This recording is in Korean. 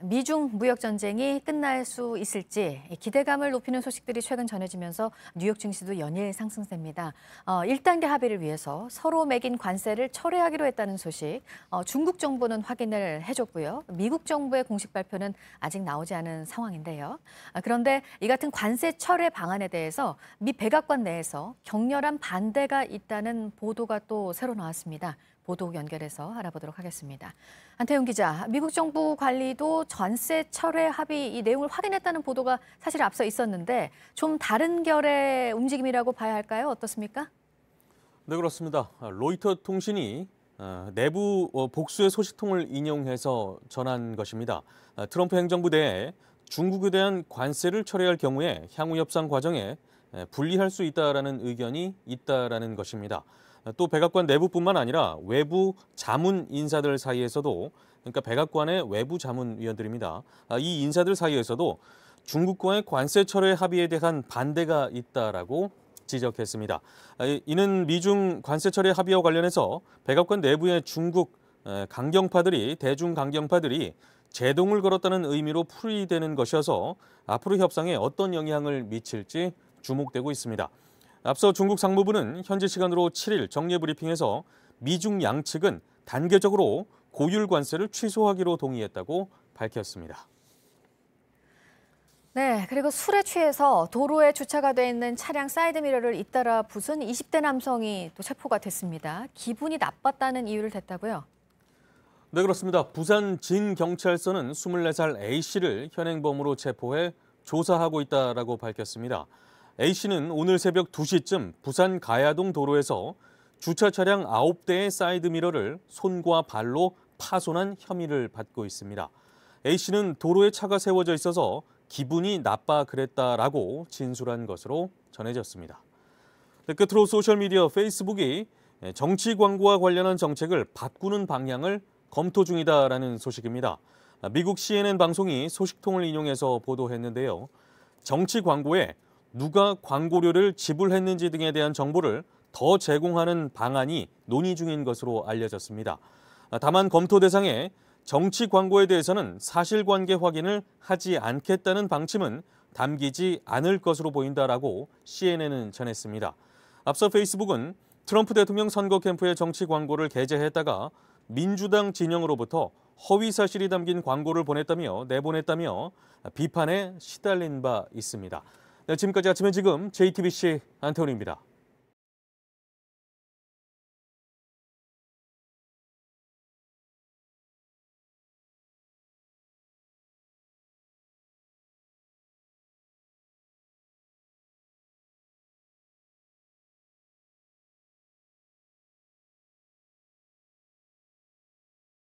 미중 무역 전쟁이 끝날 수 있을지 기대감을 높이는 소식들이 최근 전해지면서 뉴욕 증시도 연일 상승세입니다. 1단계 합의를 위해서 서로 매긴 관세를 철회하기로 했다는 소식, 중국 정부는 확인을 해줬고요. 미국 정부의 공식 발표는 아직 나오지 않은 상황인데요. 그런데 이 같은 관세 철회 방안에 대해서 미 백악관 내에서 격렬한 반대가 있다는 보도가 또 새로 나왔습니다. 보도 연결해서 알아보도록 하겠습니다. 안태훈 기자, 미국 정부 관리도 관세 철회 합의 이 내용을 확인했다는 보도가 사실 앞서 있었는데 좀 다른 결의 움직임이라고 봐야 할까요? 어떻습니까? 네, 그렇습니다. 로이터 통신이 내부 복수의 소식통을 인용해서 전한 것입니다. 트럼프 행정부 내에 중국에 대한 관세를 철회할 경우에 향후 협상 과정에 불리할 수 있다라는 의견이 있다라는 것입니다. 또 백악관 내부뿐만 아니라 외부 자문 인사들 사이에서도, 그러니까 백악관의 외부 자문위원들입니다. 이 인사들 사이에서도 중국과의 관세 철회 합의에 대한 반대가 있다라고 지적했습니다. 이는 미중 관세 철회 합의와 관련해서 백악관 내부의 중국 대중 강경파들이 제동을 걸었다는 의미로 풀이되는 것이어서 앞으로 협상에 어떤 영향을 미칠지 주목되고 있습니다. 앞서 중국 상무부는 현지 시간으로 7일 정례 브리핑에서 미중 양측은 단계적으로 고율 관세를 취소하기로 동의했다고 밝혔습니다. 네, 그리고 술에 취해서 도로에 주차가 돼 있는 차량 사이드미러를 잇따라 부순 20대 남성이 또 체포가 됐습니다. 기분이 나빴다는 이유를 댔다고요? 네, 그렇습니다. 부산 진경찰서는 24살 A씨를 현행범으로 체포해 조사하고 있다라고 밝혔습니다. A씨는 오늘 새벽 2시쯤 부산 가야동 도로에서 주차 차량 9대의 사이드미러를 손과 발로 파손한 혐의를 받고 있습니다. A씨는 도로에 차가 세워져 있어서 기분이 나빠 그랬다라고 진술한 것으로 전해졌습니다. 끝으로 소셜미디어 페이스북이 정치 광고와 관련한 정책을 바꾸는 방향을 검토 중이다라는 소식입니다. 미국 CNN 방송이 소식통을 인용해서 보도했는데요. 정치 광고에 누가 광고료를 지불했는지 등에 대한 정보를 더 제공하는 방안이 논의 중인 것으로 알려졌습니다. 다만 검토 대상에 정치 광고에 대해서는 사실관계 확인을 하지 않겠다는 방침은 담기지 않을 것으로 보인다라고 CNN은 전했습니다. 앞서 페이스북은 트럼프 대통령 선거 캠프의 정치 광고를 게재했다가 민주당 진영으로부터 허위 사실이 담긴 광고를 내보냈다며 비판에 시달린 바 있습니다. 네, 지금까지 아침에 지금 JTBC 안태훈입니다.